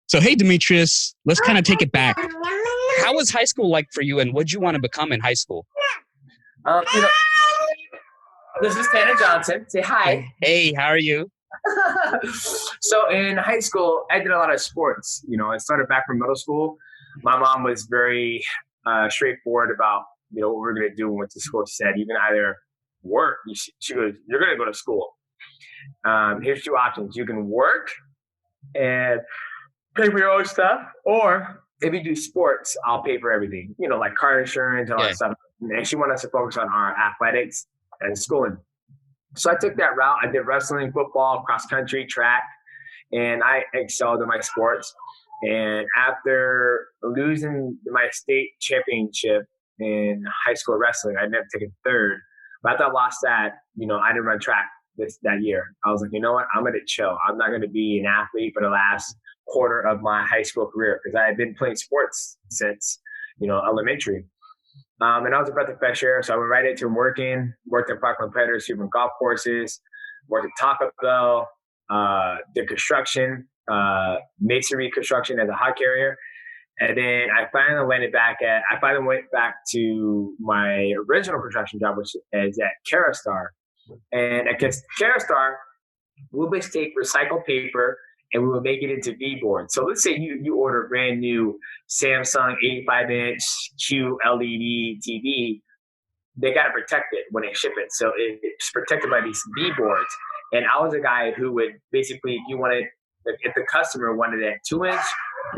So, hey, Demetrious, let's kind of take it back. How was high school like for you, and what did you want to become in high school? You know, this is Demetrious Johnson. Say hi. Hey, how are you? So in high school, I did a lot of sports. I started back from middle school. My mom was very straightforward about, what we're going to do when we went to school. She said, you can either work. She goes, you're going to go to school. Here's two options. You can work and pay for your own stuff, or if you do sports, I'll pay for everything, like car insurance and all that stuff. And she wanted us to focus on our athletics and schooling. So I took that route. I did wrestling, football, cross country, track, and I excelled in my sports. And after losing my state championship in high school wrestling, I ended up taking third. But after I lost that, I didn't run track that year. I was like, you know what? I'm going to chill. I'm not going to be an athlete for the last quarter of my high school career because I had been playing sports since, elementary. And I was a breath of fresh air. So I went right into working, worked at Parkland Predators, different golf courses, worked at Taco Bell, did construction, masonry construction as a hot carrier. And then I finally went back to my original construction job, which is at Kerastar. And at Kerastar, we'll basically take recycled paper and we will make it into V-boards. So let's say you order a brand new Samsung 85-inch QLED TV. They got to protect it when they ship it. So it's protected by these V-boards. And I was a guy who would basically, if the customer wanted it 2-inch,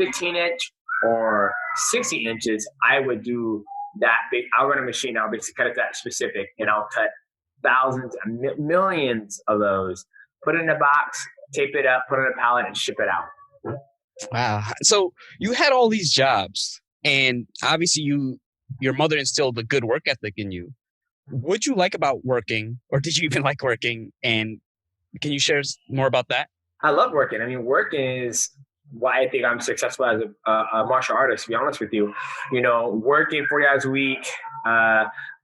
15-inch, or 60 inches, I would do that big. I'll run a machine. I'll basically cut it that specific, and I'll cut thousands, millions of those, put it in a box, tape it up, put it in a pallet, and ship it out. Wow. So you had all these jobs, and obviously your mother instilled a good work ethic in you. What'd you like about working, or did you even like working? And can you share more about that? I love working. I mean, working is why I think I'm successful as a martial artist, to be honest with you. Working 40 hours a week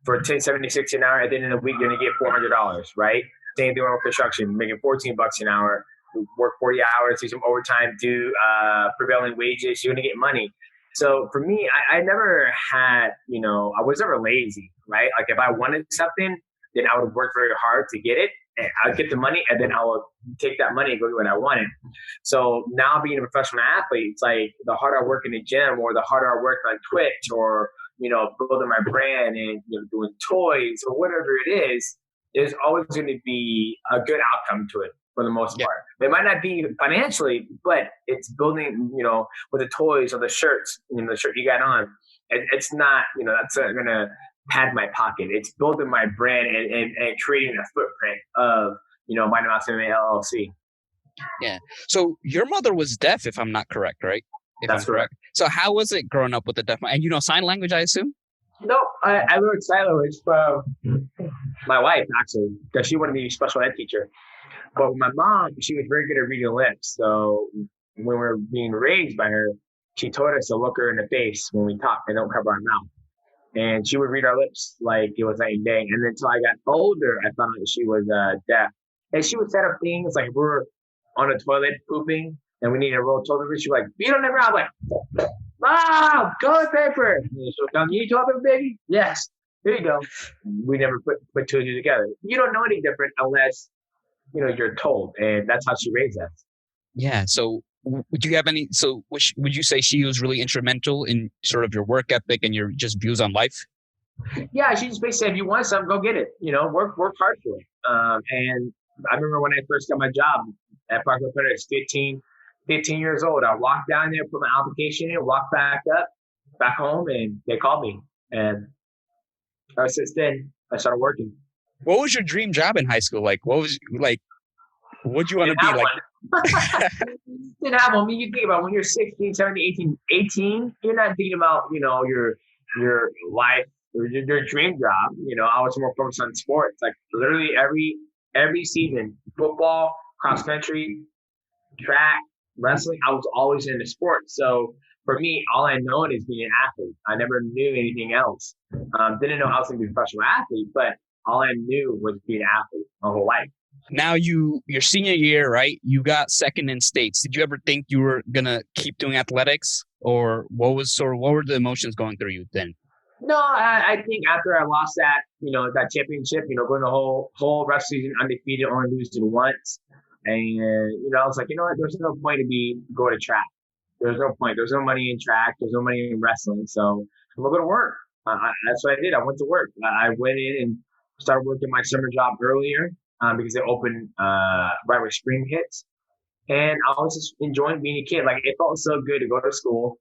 for $10.76 an hour, at the end of the week, you're going to get $400, right? Same thing with construction, making $14 an hour. Work 40 hours, do some overtime, do prevailing wages, you're going to get money. So for me, I never had, I was never lazy, right? Like if I wanted something, then I would work very hard to get it. And I'd get the money, and then I would take that money and go do what I wanted. So now being a professional athlete, it's like the harder I work in the gym, or the harder I work on Twitch, or, building my brand and doing toys or whatever it is, there's always going to be a good outcome to it for the most part. It might not be financially, but it's building, with the toys or the shirts, the shirt you got on. It's not, that's going to pad my pocket. It's building my brand and creating a footprint of, Mighty Mouse MMA LLC. Yeah. So your mother was deaf, if I'm not correct, right? That's correct. So how was it growing up with a deaf? And sign language, I assume? No, I learned sign language from my wife, actually, because she wanted to be a special ed teacher. But with my mom, she was very good at reading lips. So when we were being raised by her, she told us to look her in the face when we talk and don't cover our mouth. And she would read our lips like it was night and day. And then until I got older, I found out that she was deaf. And she would set up things like we were on a toilet pooping and we needed a roll of toilet paper. She was like, beat on the ground. I'm like, Mom, toilet paper. And she would come, you need toilet paper, baby? Yes. Here you go. We never put two and two together. You don't know any different unless, you're told. And that's how she raised us. Yeah. So would you have any, would you say she was really instrumental in sort of your work ethic and your just views on life? Yeah, she just basically said, if you want something, go get it. Work hard for it. And I remember when I first got my job at Parkland Predators, 15 years old. I walked down there, put my application in, walked back home, and they called me. And since then, I started working. What was your dream job in high school? Like, what'd you want to be like? Didn't have one. I mean, you think about when you're 16, 17, 18, you're not thinking about, your life or your dream job. I was more focused on sports. Like literally every season, football, cross country, track, wrestling, I was always into sports. So for me, all I known is being an athlete. I never knew anything else. Didn't know I was going to be a professional athlete, but all I knew was being an athlete my whole life. Now your senior year, right? You got second in states. Did you ever think you were gonna keep doing athletics, or what were the emotions going through you then? No, I think after I lost that, that championship, going the whole rest season undefeated, only losing once, and I was like, you know what? There's no point to go to track. There's no point. There's no money in track. There's no money in wrestling. So I'm gonna go to work. That's what I did. I went to work. I went in and started working my summer job earlier because it opened right where spring hits, and I was just enjoying being a kid. Like it felt so good to go to school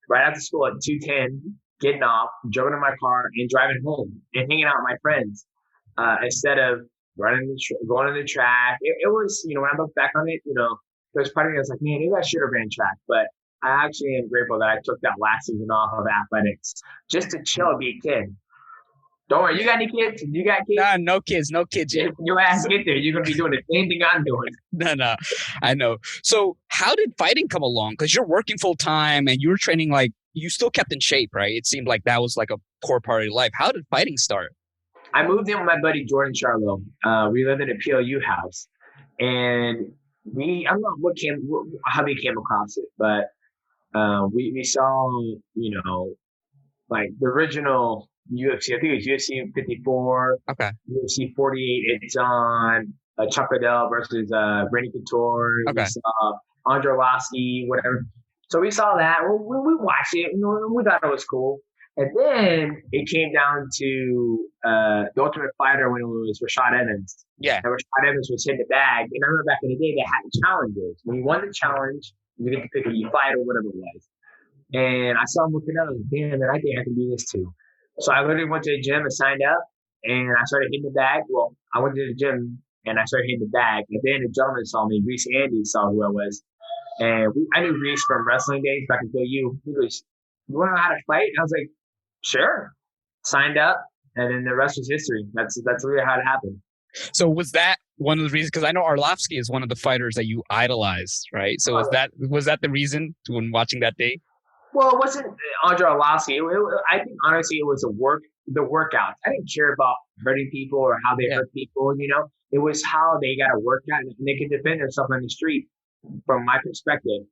right after school at 2:10, getting off, jumping in my car, and driving home and hanging out with my friends instead of going to the track. It was, when I look back on it, there's part of me that's like, man, maybe I should have ran track, but I actually am grateful that I took that last season off of athletics just to chill and be a kid. Don't worry, you got any kids? You got kids? Nah, no kids yet. Your ass get there, you're gonna be doing the same thing I'm doing. No, I know. So how did fighting come along? Because you're working full time and you were training, like you still kept in shape, right? It seemed like that was like a core part of your life. How did fighting start? I moved in with my buddy Jordan Charlo. We lived in a PLU house, and I don't know how we came across it, but we saw, like the original UFC. I think it was UFC 54, Okay. UFC 48. It's on Chuck Liddell versus Randy Couture. Okay. We saw Andre Arlovski, whatever. So we saw that. We watched it. We thought it was cool. And then it came down to the Ultimate Fighter when it was Rashad Evans. Yeah. And Rashad Evans was hitting the bag. And I remember back in the day, they had challenges. When you won the challenge, you get to pick a fight or whatever it was. And I saw him looking at it. I was like, damn, man, I think I can do this too. So I literally went to the gym and signed up. And I started hitting the bag. Well, I went to the gym and I started hitting the bag. And then a gentleman saw me. Reese Andy saw who I was. And I knew Reese from wrestling days back in PLU. He goes, you want to know how to fight? And I was like, sure. Signed up, and then the rest was history. That's really how it happened. So was that one of the reasons? Because I know Arlovski is one of the fighters that you idolized, right? So was that the reason when watching that day? Well, it wasn't Andre Arlovski. I think honestly, it was the workouts. I didn't care about hurting people or how they hurt people. It was how they got a workout and they could defend themselves on the street. From my perspective.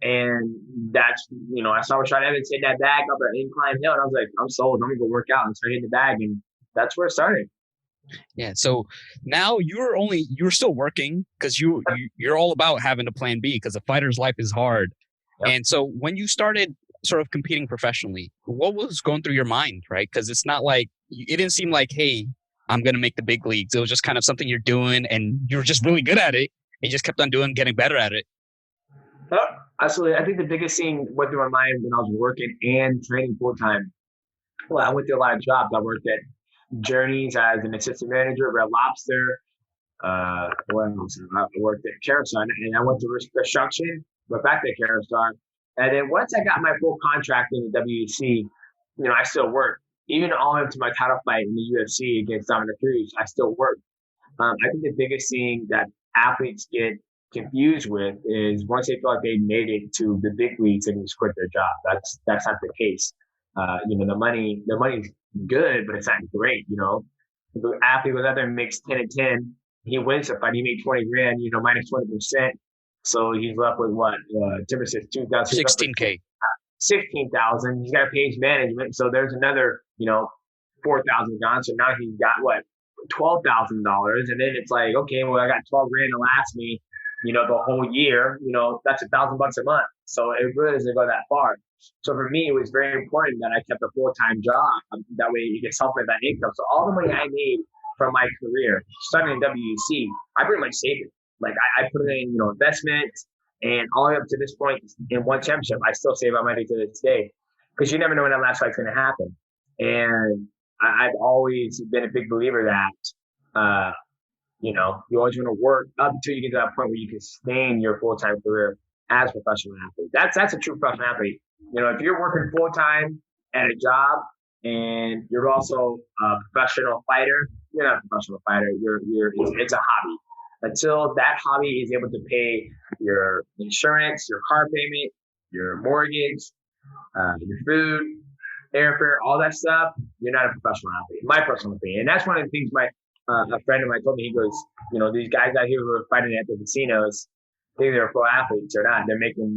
And that's, I saw Rashad Evans hit that bag up an incline hill, and I was like, I'm sold. I'm going to go work out and start hitting the bag. And that's where it started. Yeah. So now you're still working because you're all about having a plan B because a fighter's life is hard. Yep. And so when you started sort of competing professionally, what was going through your mind, right? Because it's not like, it didn't seem like, hey, I'm going to make the big leagues. It was just kind of something you're doing and you're just really good at it. And you just kept on getting better at it. Absolutely. I think the biggest thing went through my mind when I was working and training full time. Well, I went through a lot of jobs. I worked at Journeys as an assistant manager, Red Lobster. What else? I worked at Carousel, and I went to construction, went back to Carousel. And then once I got my full contract in the WEC, I still worked. Even all into my title fight in the UFC against Dominic Cruz, I still worked. I think the biggest thing that athletes get confused with is once they feel like they made it to the big leagues, they can just quit their job. That's not the case. The money's good, but it's not great. The athlete goes out there and makes 10 and 10. He wins the fight. He made 20 grand. Minus 20%. So he's left with what? 10%, 2,000. 16K. 16,000. He's got to pay his management. So there's another, 4,000 gone. So now he's got what? $12,000. And then it's like, okay, well, I got 12 grand to last me, the whole year. That's $1,000 a month. So it really doesn't go that far. So for me, it was very important that I kept a full-time job. That way you can supplement that income. So all the money I made from my career, starting in WEC, I pretty much saved it. Like I put it in, investments, and all the way up to this point in one championship, I still save my money to this day because you never know when that last fight's going to happen. And I've always been a big believer that, you always want to work up until you get to that point where you can sustain your full-time career as a professional athlete. That's a true professional athlete. If you're working full-time at a job and you're also a professional fighter, you're not a professional fighter. It's a hobby. Until that hobby is able to pay your insurance, your car payment, your mortgage, your food, airfare, all that stuff, you're not a professional athlete. My personal opinion, and that's one of the things my a friend of mine told me. He goes, these guys out here who are fighting at the casinos, think they're pro athletes or not. They're making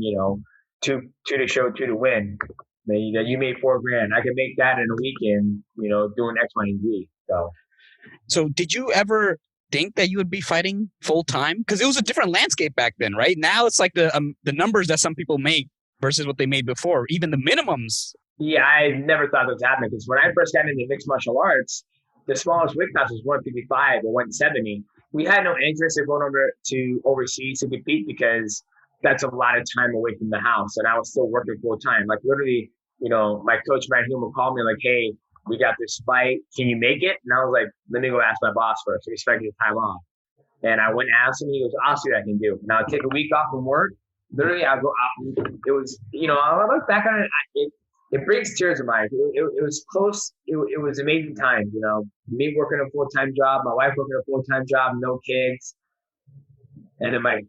two to show, two to win. You made $4,000. I can make that in a weekend, doing X, Y, and Z. So did you ever think that you would be fighting full time? Because it was a different landscape back then, right? Now it's like the numbers that some people make versus what they made before, even the minimums. Yeah, I never thought that was happening because when I first got into mixed martial arts, the smallest weight class was 155 or 170. We had no interest in going over to overseas to compete because that's a lot of time away from the house, and I was still working full time. Like literally, my coach Matt Hume would call me like, "Hey, we got this fight. Can you make it?" And I was like, "Let me go ask my boss first. So respect his time off." And I went and asked him. He goes, "I'll see what I can do." And I'll take a week off from work. Literally, I'll go out. It was, I look back on it, it brings tears to my eyes. It was close. It was amazing times, me working a full-time job, my wife working a full-time job, no kids. And then my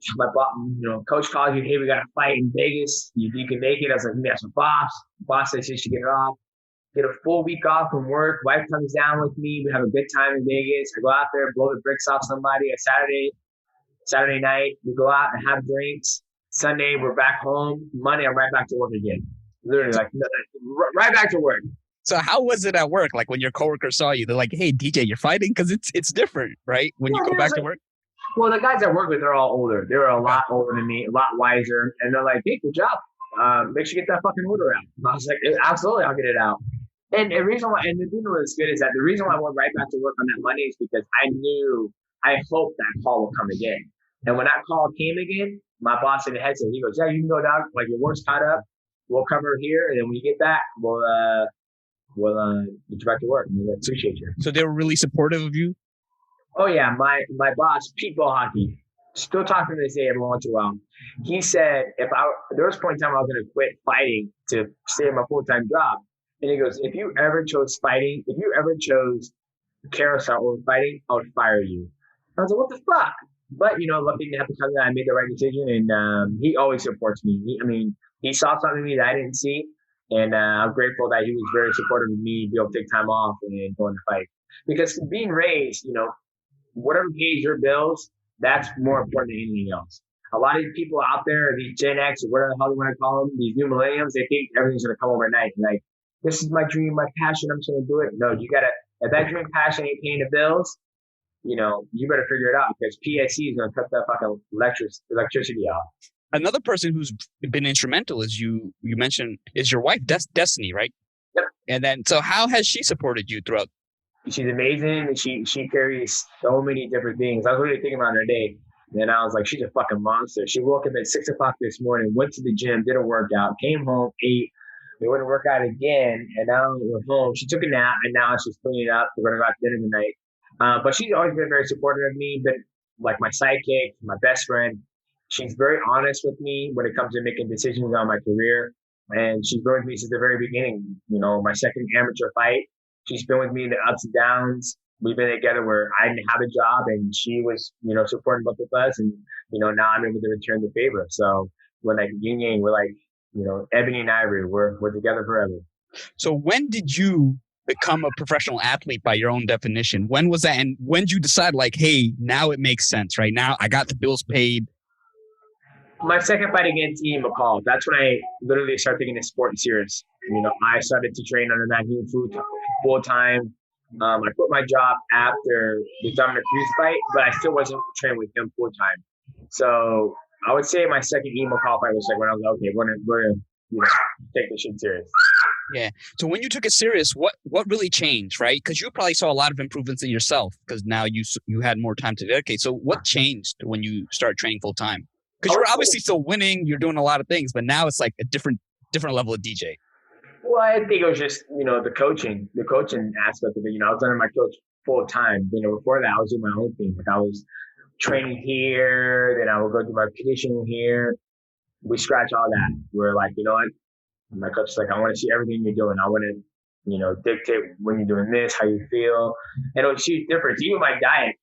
coach calls you, "Hey, we got a fight in Vegas. You can make it." I was like, "That's my boss." Boss says she should get it off. Get a full week off from work. Wife comes down with me. We have a good time in Vegas. I go out there, blow the bricks off somebody. Saturday night, we go out and have drinks. Sunday, we're back home. Monday, I'm right back to work again. Literally, right back to work. So how was it at work? Like when your coworkers saw you, they're like, "Hey, DJ, you're fighting," because it's different, right? When you go back to work. Well, the guys I work with are all older. They were a lot older than me, a lot wiser, and they're like, "Hey, good job. Make sure you get that fucking order out." And I was like, "Absolutely, I'll get it out." And the reason why, and the thing that was good is that the reason why I went right back to work on that Monday is because I hoped that call will come again. And when that call came again, my boss in the headset, he goes, "Yeah, you can go down. Like your work's caught up. We'll cover here, and then when you get back, we'll get you back to work. And we appreciate you." So they were really supportive of you. Oh yeah, my boss, Pete Ball Hockey, still talking to this day every once in a while. He said there was a point in time I was going to quit fighting to stay in my full-time job. And he goes, "If you ever chose fighting, if you ever chose carousel over fighting, I would fire you." I was like, "What the fuck?" But lucky to have to come down, I made the right decision, and he always supports me. He saw something in me that I didn't see, and I'm grateful that he was very supportive of me, be able to take time off and go into fight. Because being raised, whatever pays your bills, that's more important than anything else. A lot of these people out there, these Gen X or whatever the hell you want to call them, these new millennials, they think everything's going to come overnight. Like, this is my dream, my passion, I'm just going to do it. No, you got to, if that dream, passion ain't paying the bills, you better figure it out because PSC is going to cut that fucking electricity off. Another person who's been instrumental, as you mentioned, is your wife, Destiny, right? Yep. And then, so how has she supported you throughout? She's amazing. She carries so many different things. I was really thinking about her today, and I was like, she's a fucking monster. She woke up at 6 o'clock this morning, went to the gym, did a workout, came home, ate. We went to work out again, and now we're home. She took a nap, and now she's cleaning up. We're gonna go out to dinner tonight. But she's always been very supportive of me. But like my sidekick, my best friend, she's very honest with me when it comes to making decisions on my career. And she's been with me since the very beginning. My second amateur fight. She's been with me in the ups and downs. We've been together where I didn't have a job and she was, supporting both of us. And, now I'm able to return the favor. So we're like yin yang, we're like, ebony and ivory, we're together forever. So when did you become a professional athlete by your own definition? When was that? And when did you decide like, hey, now it makes sense, right? Now I got the bills paid. My second fight against Ian McCall, that's when I literally started taking the sport serious. I started to train under Matt Hume full time. I quit my job after the Demetrious fight, but I still wasn't training with him full time. So I would say my second Ian McCall fight was like when I was like, okay, we're gonna take this shit serious. Yeah. So when you took it serious, what really changed, right? Because you probably saw a lot of improvements in yourself because now you had more time to dedicate. So what changed when you started training full time? Because you're obviously still winning, you're doing a lot of things, but now it's like a different level of DJ. Well, I think it was just, the coaching aspect of it. I was under my coach full time. Before that, I was doing my own thing. Like I was training here, then I would go do my conditioning here. We scratch all that. We're like, what? My coach is like, I want to see everything you're doing. I want to, dictate when you're doing this, how you feel. And it was a huge difference. Even my diet,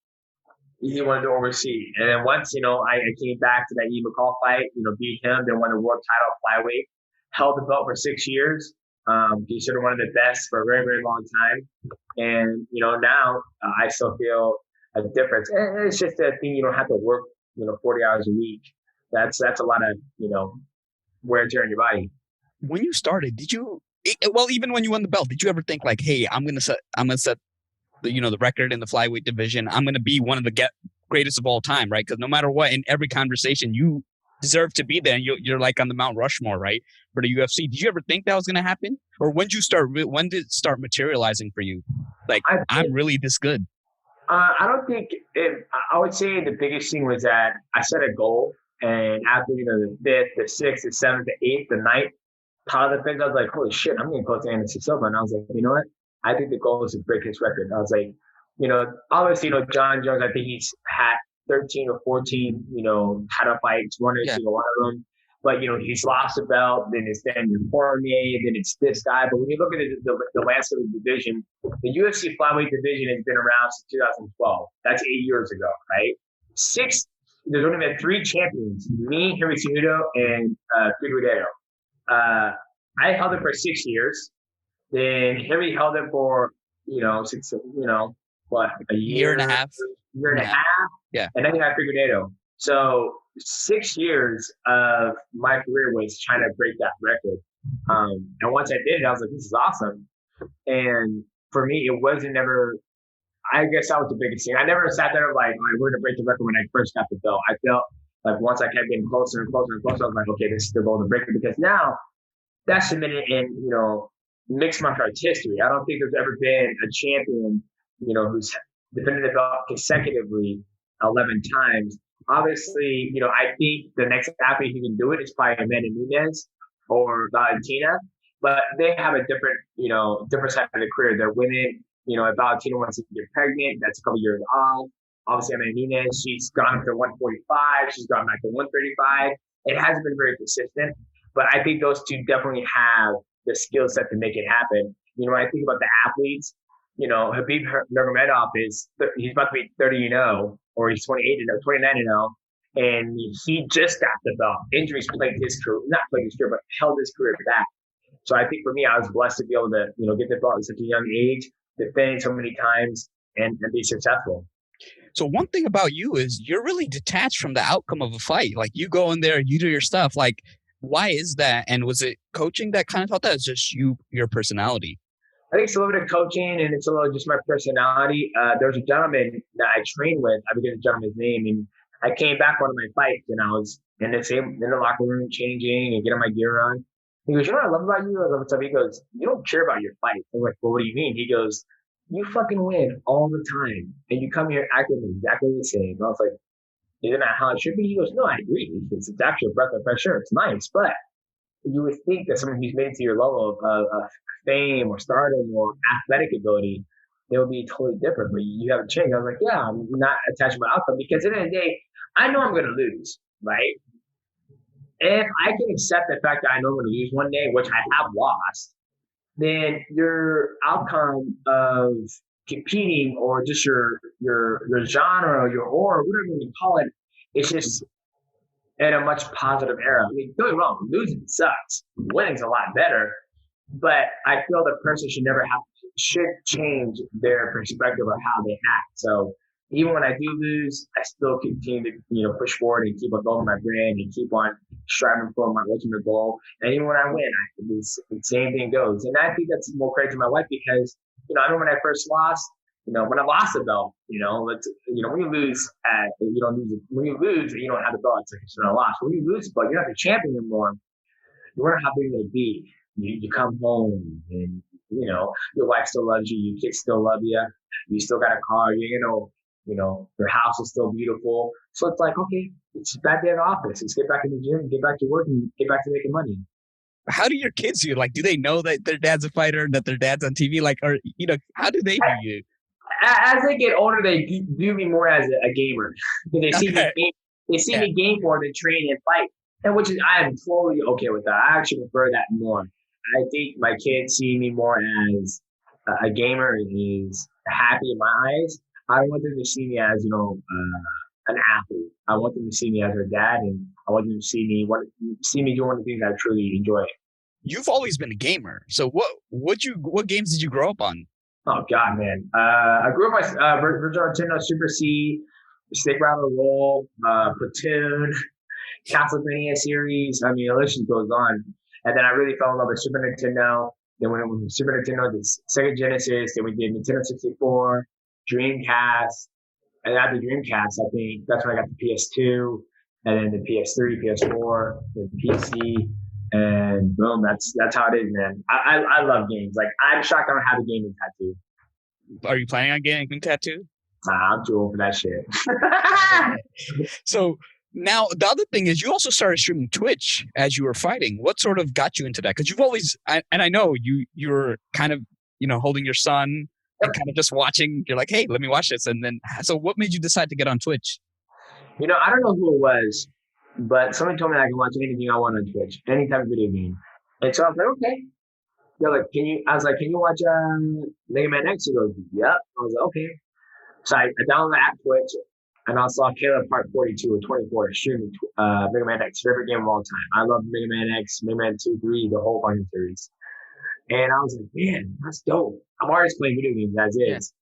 he wanted to oversee. And then once, I came back to that E. McCall fight, beat him, then won the world title flyweight. held the belt for 6 years. Considered one of the best for a very, very long time. And, now I still feel a difference. And it's just a thing you don't have to work, 40 hours a week. That's a lot of, wear and tear on your body. When you started, did you? Well, even when you won the belt, did you ever think like, "Hey, I'm gonna set the record in the flyweight division. I'm gonna be one of the greatest of all time, right? Because no matter what, in every conversation, you deserve to be there. And you're like on the Mount Rushmore, right, for the UFC. Did you ever think that was gonna happen, or when did you start? When did it start materializing for you? Like, I'm really this good. I don't think I would say the biggest thing was that I set a goal, and after the fifth, the sixth, the seventh, the eighth, the ninth, part of the things I was like, holy shit, I'm getting close to Anderson Silva, and I was like, you know what? I think the goal is to break his record. I was like, obviously, John Jones, I think he's had 13 or 14, title fights, won every single one of them. But, he's lost a belt, then it's Daniel Cormier, then it's this guy. But when you look at the landscape of the division, the UFC flyweight division has been around since 2012. That's 8 years ago, right? There's only been 3 champions, me, Henry Cejudo, and Figueiredo. I held it for 6 years. Then Henry held it for, since, a year and a half. Year and a half. Yeah. And then you have Figueiredo. So 6 years of my career was trying to break that record. And once I did it, I was like, this is awesome. And for me, it wasn't never, I guess that was the biggest thing. I never sat there like, all right, we're going to break the record when I first got the belt. I felt like once I kept getting closer and closer and closer, I was like, okay, this is the golden breaker, because now that's cemented in, mixed martial arts history. I don't think there's ever been a champion, who's defended the belt consecutively 11 times. Obviously, I think the next athlete who can do it is probably Amanda Nunes or Valentina, but they have a different, different side of the career. They're women, if Valentina wants to get pregnant, that's a couple years off. Obviously, Amanda Nunes, she's gone up to 145, she's gone back to 135. It hasn't been very consistent, but I think those two definitely have the skill set to make it happen. When I think about the athletes, Habib Nurmagomedov he's about to be 30-0, or he's 29-0, and he just got the belt. Injuries plagued his career, not plagued his career, but held his career back. So I think for me, I was blessed to be able to, get the belt at such a young age, defend so many times, and be successful. So one thing about you is you're really detached from the outcome of a fight. Like, you go in there, you do your stuff. Like, why is that? And was it coaching that kind of taught that? It's just your personality? I think it's a little bit of coaching, and it's a little just my personality. There's a gentleman that I trained with. I forget the gentleman's name, and I came back one of my fights, and I was in the locker room changing and getting my gear on. He goes, "You know what I love about you?" I love what's up. He goes, "You don't care about your fight." I'm like, "Well, what do you mean?" He goes, "You fucking win all the time, and you come here acting exactly the same." And I was like, "Isn't that how it should be?" He goes, "No, I agree. It's actually a breath of fresh air. It's nice, but you would think that someone who's made it to your level of fame or stardom or athletic ability, they would be totally different. But you haven't changed." I was like, yeah, I'm not attached to my outcome, because at the end of the day, I know I'm going to lose, right? If I can accept the fact that I know I'm going to lose one day, which I have lost, then your outcome of competing, or just your genre, or whatever you call it, it's just in a much positive era. I mean, don't get me wrong, losing sucks. Winning's a lot better, but I feel the person should change their perspective of how they act. So even when I do lose, I still continue to push forward and keep on building my brand and keep on striving for my ultimate goal. And even when I win, the same thing goes. And I think that's more credit to my wife, because I remember when I first lost. When I lost the belt, when you lose, you don't lose. When you lose, you don't have the belt. It's like it's not a loss. When you lose, but you're not the champion anymore. You wonder how big it'll be. You come home, and your wife still loves you. Your kids still love you. You still got a car. Your house is still beautiful. So it's like, okay, it's back there in the office. Let's get back in the gym, get back to work, and get back to making money. How do your kids view? Like, do they know that their dad's a fighter, that their dad's on TV? Like, or how do they view you? As they get older, they view me more as a gamer. They see me game more than train and fight, and which is, I am totally okay with that. I actually prefer that more. I think my kids see me more as a gamer, and he's happy in my eyes. I want them to see me as an athlete. I want them to see me as their dad, and I want them to see me doing one of the things I truly enjoy. you've always been a gamer. So what games did you grow up on? Oh God, man. I grew up on Virtual Nintendo Super C, Snake Rattle Roll, Platoon, Castlevania series. I mean, the list just goes on. And then I really fell in love with Super Nintendo. Then when it was Super Nintendo, the Sega Genesis. Then we did Nintendo 64, Dreamcast. And after Dreamcast, I think that's when I got the PS2, and then the PS3, PS4, the PC, and boom, that's how it is, man. I love games. Like I'm shocked I don't have a gaming tattoo. Are you planning on getting a tattoo? Nah, I'm too old for that shit. So now the other thing is you also started streaming Twitch as you were fighting. What sort of got you into that? Because you've always, and I know you're kind of holding your son and kind of just watching. You're like, hey, let me watch this. And then, so what made you decide to get on Twitch? I don't know who it was, but someone told me I can watch anything I want on Twitch, any type of video game. And so I was like, okay. They're like, I was like, can you watch Mega Man X? He goes, yep. I was like, okay. So I downloaded the app Twitch, and I saw Caleb Part 42 or 24 streaming Mega Man X, favorite game of all time. I love Mega Man X, Mega Man 2, 3, the whole fucking series. And I was like, man, that's dope. I'm always playing video games as is.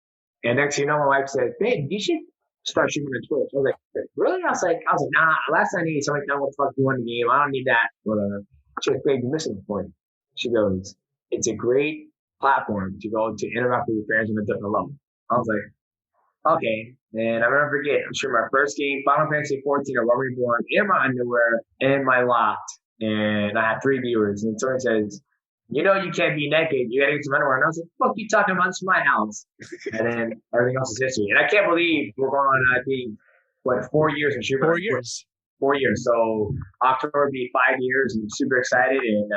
Yeah. And next thing you know, my wife said, babe, you should start streaming on Twitch. I was like, really? I was like, nah, last time I needed somebody to tell me what the fuck you want in the game. I don't need that. Whatever. She goes, babe, you're missing the point. She goes, it's a great platform to go to interact with your fans on a different level. I was like, okay. And I never forget, I'm sure my first game, Final Fantasy 14, or What Reborn, in my underwear, in my loft. And I had 3 viewers. And someone says, you can't be naked. You gotta get some underwear. And I was like, fuck you talking about? This is my house. And then everything else is history. And I can't believe we're going on, I think, 4 years in shooting? 4 years. 4 years. So October will be 5 years. And I'm super excited. And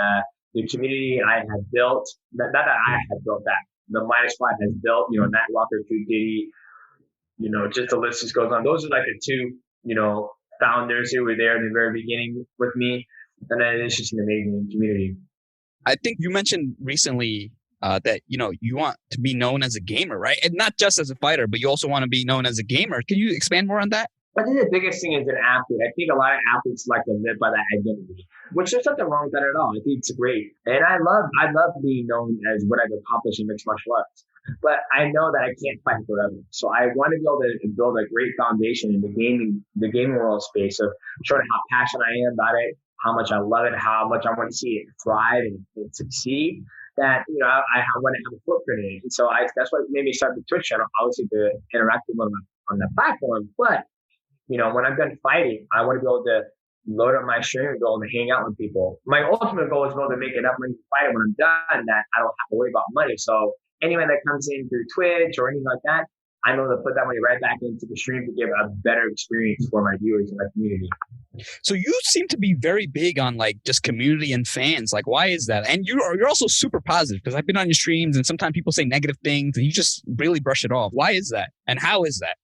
the community I have built, not that I have built that, the Minus Squad has built, Matt Walker, Drew Diddy, just the list just goes on. Those are like the 2, founders who were there in the very beginning with me. And then it's just an amazing community. I think you mentioned recently that, you want to be known as a gamer, right? And not just as a fighter, but you also want to be known as a gamer. Can you expand more on that? I think the biggest thing is an athlete. I think a lot of athletes like to live by that identity, which there's nothing wrong with that at all. I think it's great. And I love being known as what I've accomplished in mixed martial arts. But I know that I can't fight forever. So I want to be able to build a great foundation in the gaming world space of showing how passionate I am about it, how much I love it, how much I want to see it thrive and succeed. That I want to have a footprint in it. And so that's what made me start the Twitch channel, obviously to interact with them on the platform. But when I'm done fighting, I want to be able to load up my stream and be able to hang out with people. My ultimate goal is to be able to make enough money to fight it when I'm done that I don't have to worry about money. So anyone that comes in through Twitch or anything like that, I'm able to put that money right back into the stream to give a better experience for my viewers and my community. So you seem to be very big on like just community and fans. Like, why is that? And you're also super positive, because I've been on your streams and sometimes people say negative things and you just really brush it off. Why is that? And how is that?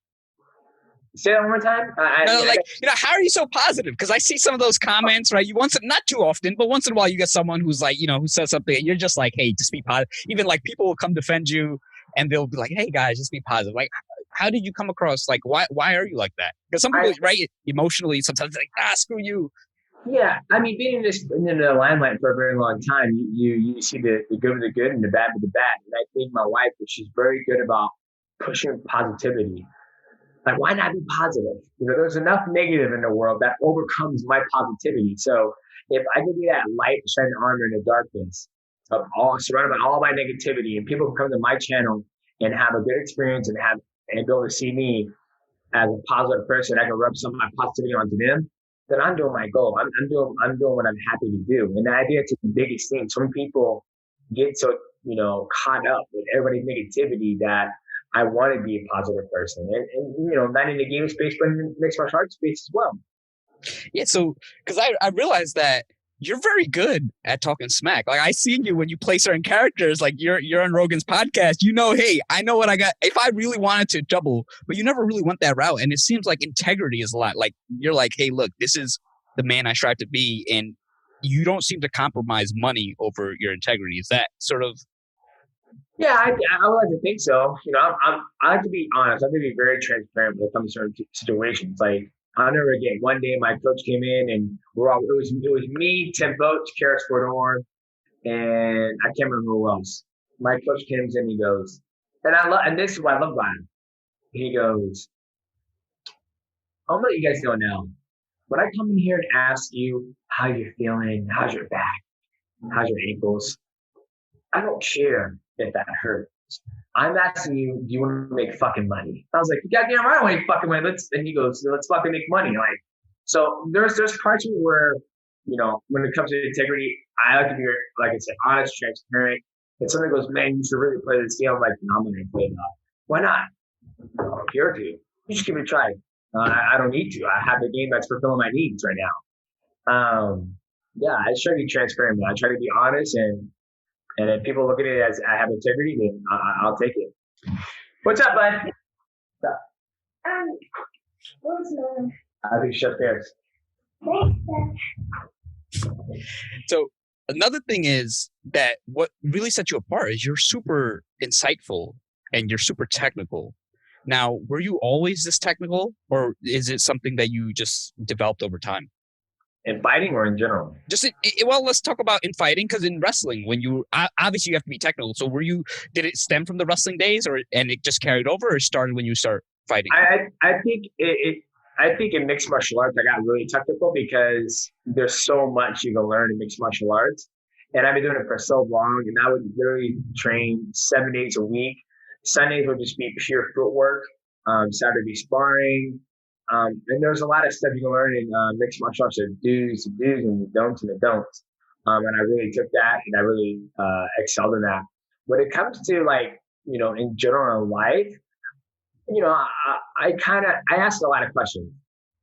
Say that one more time. How are you so positive? Because I see some of those comments, right? Not too often, but once in a while, you get someone who's like, who says something, and you're just like, hey, just be positive. Even like people will come defend you, and they'll be like, hey guys, just be positive. Like, how did you come across? Like, why are you like that? Because some people, right, emotionally, sometimes like, screw you. Yeah, I mean, being in the limelight for a very long time, you see the good with the good and the bad with the bad. And I think my wife, she's very good about pushing positivity. Like, why not be positive? There's enough negative in the world that overcomes my positivity. So if I can be that light shining armor in the darkness of surrounded by all my negativity, and people can come to my channel and have a good experience and be able to see me as a positive person, I can rub some of my positivity onto them, then I'm doing my goal. I'm doing what I'm happy to do. And the idea is the biggest thing. Some people get so, caught up with everybody's negativity that I want to be a positive person, and not in the game space, but in the mixed martial arts space as well. Yeah, so because I realized that you're very good at talking smack. Like, I seen you when you play certain characters, like you're on Rogan's podcast. Hey, I know what I got. If I really wanted to double, but you never really went that route, and it seems like integrity is a lot. Like, you're like, hey, look, this is the man I strive to be, and you don't seem to compromise money over your integrity. Is that sort of? Yeah, I would like to think so. I like to be honest. I like to be very transparent when it comes to certain situations. Like, I'll never forget, one day my coach came in and it was me, Tim Boach, Karis Fordor, and I can't remember who else. My coach came in and he goes, and this is what I love about him. He goes, I'm gonna let you guys know now. When I come in here and ask you how you're feeling, how's your back, how's your ankles, I don't care if that hurts. I'm asking you, do you want to make fucking money? I was like, goddamn right, I want to make fucking money. And he goes, let's fucking make money. Like, so there's parts of me where, when it comes to integrity, I like to be, like I said, honest, transparent. If somebody goes, man, you should really play this game, I'm like, no, I'm going to play it up. Why not? I don't care to. You just give it a try. I don't need to. I have a game that's fulfilling my needs right now. Yeah, I try to be transparent, man. I try to be honest, and if people look at it as I have integrity, then I'll take it. What's up, bud? What's up? What's up? I think she's upstairs. So another thing is that what really sets you apart is you're super insightful and you're super technical. Now, were you always this technical, or is it something that you just developed over time? In fighting or in general? Well, let's talk about in fighting, because in wrestling, when you obviously you have to be technical. So did it stem from the wrestling days, and it just carried over, or started when you start fighting? I think in mixed martial arts, I got really technical because there's so much you can learn in mixed martial arts. And I've been doing it for so long, and I would literally train 7 days a week. Sundays would just be pure footwork. Saturday would be sparring. And there's a lot of stuff you can learn in mixed martial arts. The do's and the don'ts and the don'ts. And I really took that and I really excelled in that. When it comes to in general in life, I ask a lot of questions.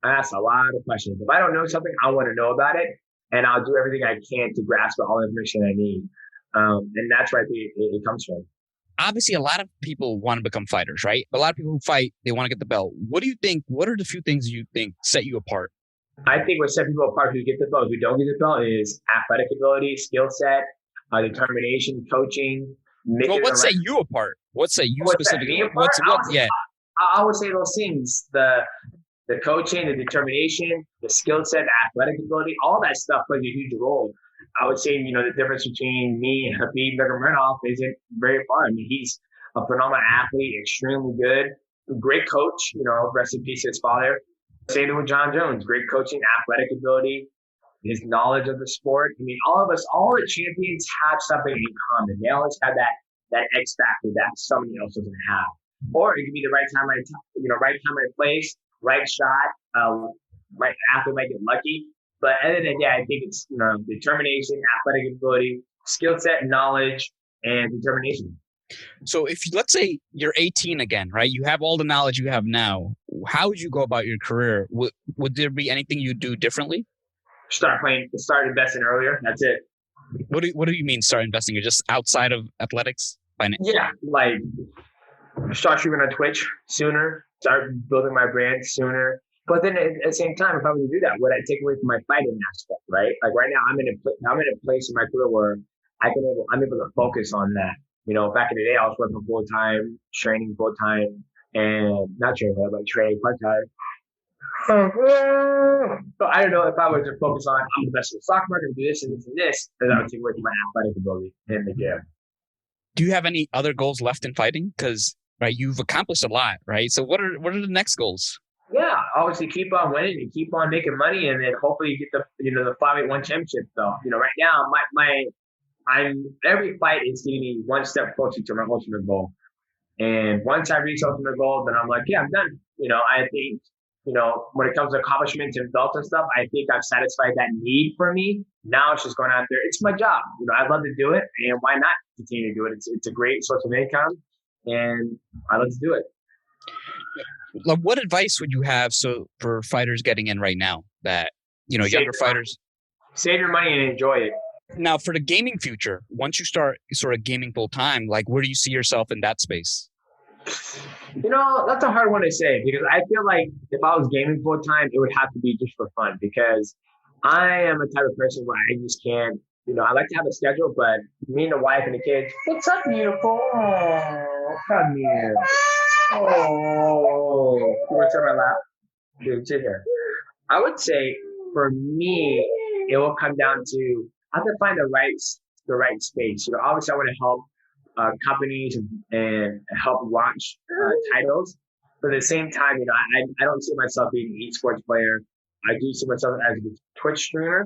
If I don't know something, I want to know about it, and I'll do everything I can to grasp all the information I need. And that's where it comes from. Obviously, a lot of people want to become fighters, right? A lot of people who fight, they want to get the belt. What do you think? What are the few things you think set you apart? I think what set people apart who get the belt, who don't get the belt, is athletic ability, skill set, determination, coaching. Well, what set you apart? What set you specifically? I would say those things: the coaching, the determination, the skill set, the athletic ability, all that stuff plays a huge role. I would say, the difference between me and Habib Nurmagomedov isn't very far. I mean, he's a phenomenal athlete, extremely good, great coach, rest in peace, his father. Same with John Jones, great coaching, athletic ability, his knowledge of the sport. I mean, all of us, all the champions have something in common. They always have that X factor that somebody else doesn't have. Or it could be the right time, right place, right shot. Right athlete might get lucky. But other than that, I think it's determination, athletic ability, skill set, knowledge, and determination. So if let's say you're 18 again, right? You have all the knowledge you have now. How would you go about your career? Would there be anything you'd do differently? Start investing earlier. That's it. What do you mean start investing? You're just outside of athletics? Yeah, like start shooting on Twitch sooner. Start building my brand sooner. But then at the same time, if I were to do that, would I take away from my fighting aspect, right? Like right now, I'm in a place in my career where I'm able to focus on that. Back in the day, I was working full time, training full time, and not training, but training part time. So I don't know if I were to focus on I'm the best in the stock market, do this and this and this, then I would take away from my athletic ability in the gym. Do you have any other goals left in fighting? Because you've accomplished a lot, right? So what are the next goals? Yeah, obviously keep on winning and keep on making money, and then hopefully you get the flyweight one championship. So right now every fight is getting me one step closer to my ultimate goal. And once I reach ultimate goal, then I'm like, yeah, I'm done. I think when it comes to accomplishments and belts and stuff, I think I've satisfied that need for me. Now it's just going out there. It's my job. I'd love to do it, and why not continue to do it? It's a great source of income, and I love to do it. What advice would you have for fighters getting in right now that younger fighters? Save your money and enjoy it. Now, for the gaming future, once you start sort of gaming full time, where do you see yourself in that space? That's a hard one to say because I feel like if I was gaming full time, it would have to be just for fun because I am a type of person where I just can't. I like to have a schedule, but me and the wife and the kids. What's up, beautiful? Oh, come here. Oh, you want to sit on my lap? Dude, sit here. I would say for me, it will come down to I have to find the the right space. Obviously I want to help companies and help launch titles. But at the same time, I don't see myself being an esports player. I do see myself as a Twitch streamer,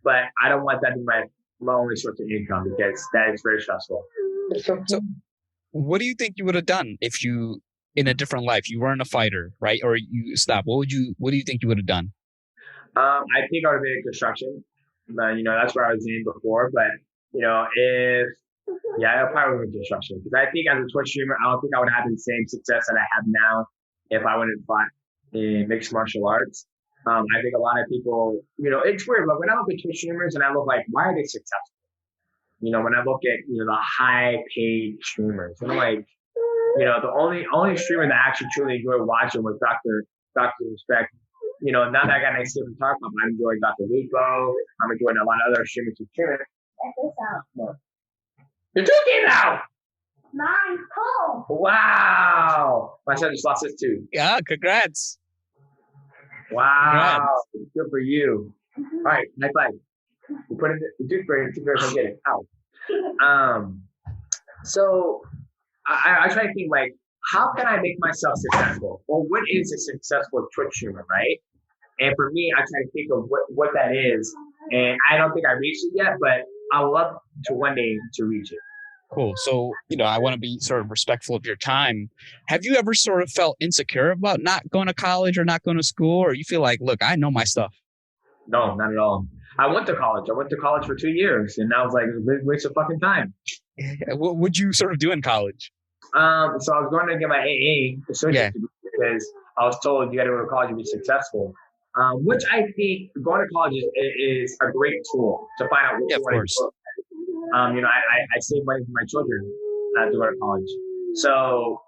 but I don't want that to be my only source of income because that is very stressful. So what do you think you would have done if you, in a different life, you weren't a fighter, right? Or you stopped? What do you think you would have done? I think I would have been in construction. That's where I was in before. But, I probably would have been construction. Because I think as a Twitch streamer, I don't think I would have the same success that I have now if I went and fought in mixed martial arts. I think a lot of people, it's weird, but when I look at Twitch streamers and I look like, why are they successful? When I look at, the high paid streamers, and I'm like, the only streamer that I actually truly enjoyed watching was Dr. Respect. Now that I got nice different talk about, I'm enjoying Dr. Lupo. I'm enjoying a lot of other streamers who stream it. Your tooth came out! Mine, cool. Wow. My son just lost his tooth. Yeah, congrats. Wow. Congrats. Good for you. All right, high five. You put in the toothbrush and get it out. So I try to think like, how can I make myself successful? Well, what is a successful Twitch streamer, right? And for me, I try to think of what that is. And I don't think I reached it yet, but I would love to one day to reach it. Cool. So, I want to be sort of respectful of your time. Have you ever sort of felt insecure about not going to college or not going to school? Or you feel like, look, I know my stuff? No, not at all. I went to college. I went to college for 2 years, and I was like, it was a waste of fucking time. What would you sort of do in college? So I was going to get my a.k.a. associate degree because I was told you got to go to college to be successful. Which I think going to college is a great tool to find out what you want to do. I save money for my children to go to college. So,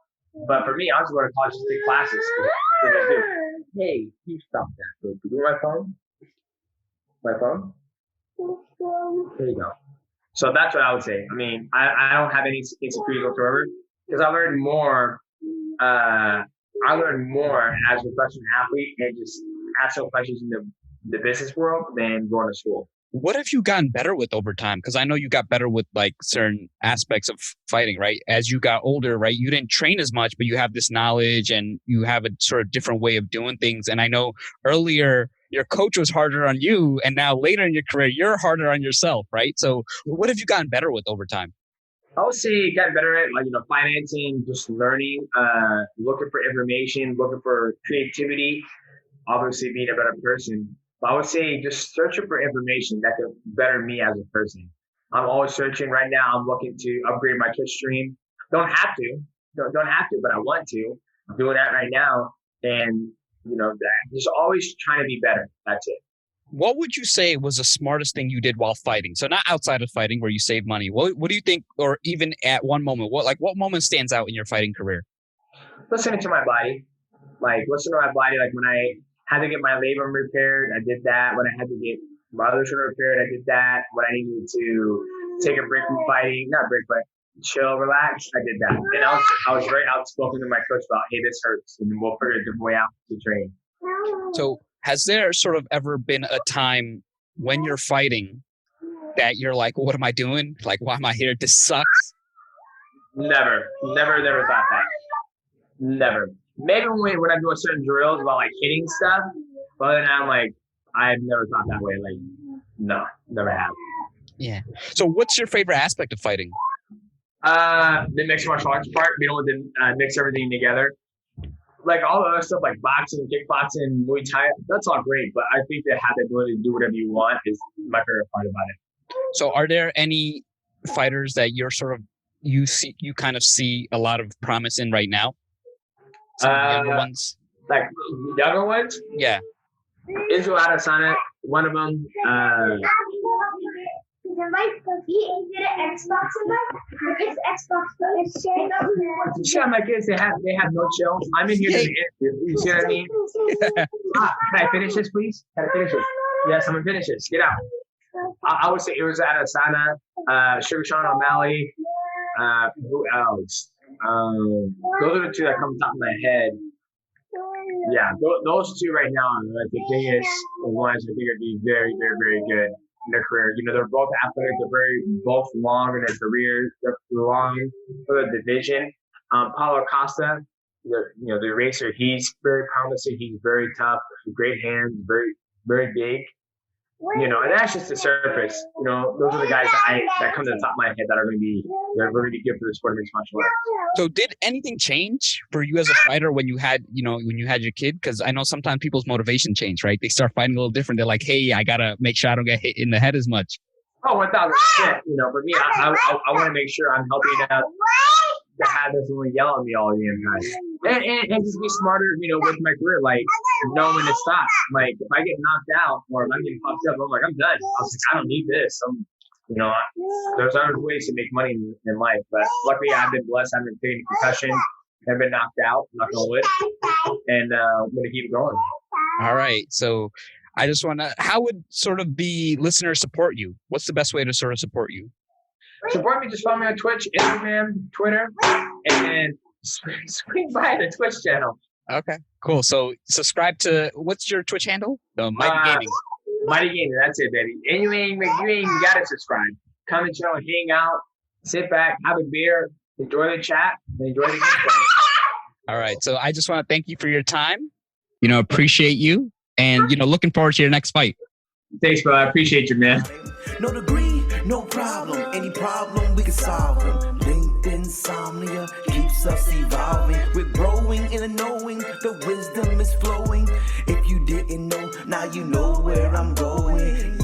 but for me, I was going to college to take classes. Hey, you stop that. Do you want my phone? My phone? There you go. So that's what I would say. I mean, I don't have any insecurities whatsoever because I learned more as a professional athlete and just asking questions in the business world than going to school. What have you gotten better with over time? Because I know you got better with like certain aspects of fighting, right? As you got older, right? You didn't train as much, but you have this knowledge and you have a sort of different way of doing things. And I know earlier your coach was harder on you, and now later in your career, you're harder on yourself, right? So what have you gotten better with over time? I would say gotten better at financing, just learning, looking for information, looking for creativity, obviously being a better person. But I would say just searching for information that could better me as a person. I'm always searching right now. I'm looking to upgrade my Twitch stream. Don't have to, but I want to. I'm doing that right now. And, just always trying to be better. That's it. What would you say was the smartest thing you did while fighting? So not outside of fighting where you save money. What do you think, or even at one moment, what moment stands out in your fighting career? Listening to my body. Listen to my body. When I had to get my labrum repaired, I did that. When I had to get my other shoulder repaired, I did that. When I needed to take a break from fighting, not break, but chill, relax, I did that. And I was very outspoken to my coach about, hey, this hurts, and we'll figure a different way out to train. So has there sort of ever been a time when you're fighting that you're like, what am I doing? Like, why am I here? This sucks. Never thought that. Never. Maybe when I'm doing certain drills about hitting stuff, but other than that, I've never thought that way. No, never have. Yeah. So what's your favorite aspect of fighting? The mixed martial arts part, being able to mix everything together. All the other stuff like boxing, kickboxing, Muay Thai, that's all great. But I think that have the ability to do whatever you want is my favorite part about it. So are there any fighters that you're sort of, you kind of see a lot of promise in right now? Some of the younger ones? Younger ones? Yeah. Israel Adesanya, one of them. Yeah, my kids, they have no chill. I'm in here to interview. You see what I mean? Can I finish this, please? Can I finish this? Yes, I'm gonna finish this. Get out. I would say it was Adesanya, Sugar Sean O'Malley. Who else? Those are the two that come top of my head. Yeah, those two right now are the biggest ones I think would be very, very, very good. in their career. You know, they're both athletes. They're both long in their careers. They're long for the division. Paulo Costa, the racer, he's very promising. He's very tough, great hands, very, very big. You know, and that's just the surface. You know, those are the guys that come to the top of my head that are going to be good for the sport of mixed martial arts. So did anything change for you as a fighter when you had your kid? Because I know sometimes people's motivation change, right? They start fighting a little different. They're like, hey, I got to make sure I don't get hit in the head as much. Oh, 1,000%. You know, for me, I want to make sure I'm healthy enough to have this someone yell at me all the damn time. And just be smarter, you know, with my career, like know when to stop. Like if I get knocked out or if I'm getting fucked up, I'm like, I'm done. I was like, I don't need this. You know, there's other ways to make money in life. But luckily I've been blessed. I've been taking concussion. I've been knocked out, knock on wood. And I'm gonna keep going. All right. So I just want to, how would sort of the listeners support you? What's the best way to sort of support you? Support me, just follow me on Twitch, Instagram, Twitter, and swing by the Twitch channel. Okay, cool. So subscribe to, what's your Twitch handle? Mighty Gaming. Mighty Gaming, that's it, baby. And you ain't even got to subscribe. Come and chill, hang out, sit back, have a beer, enjoy the chat, and enjoy the gameplay. All right. So I just want to thank you for your time. You know, appreciate you. And, you know, looking forward to your next fight. Thanks, bro. I appreciate you, man. No degree, no problem. Any problem, we can solve them. Linked insomnia keeps us evolving. We're growing in the knowing. The wisdom is flowing. If you didn't know, now you know where I'm going.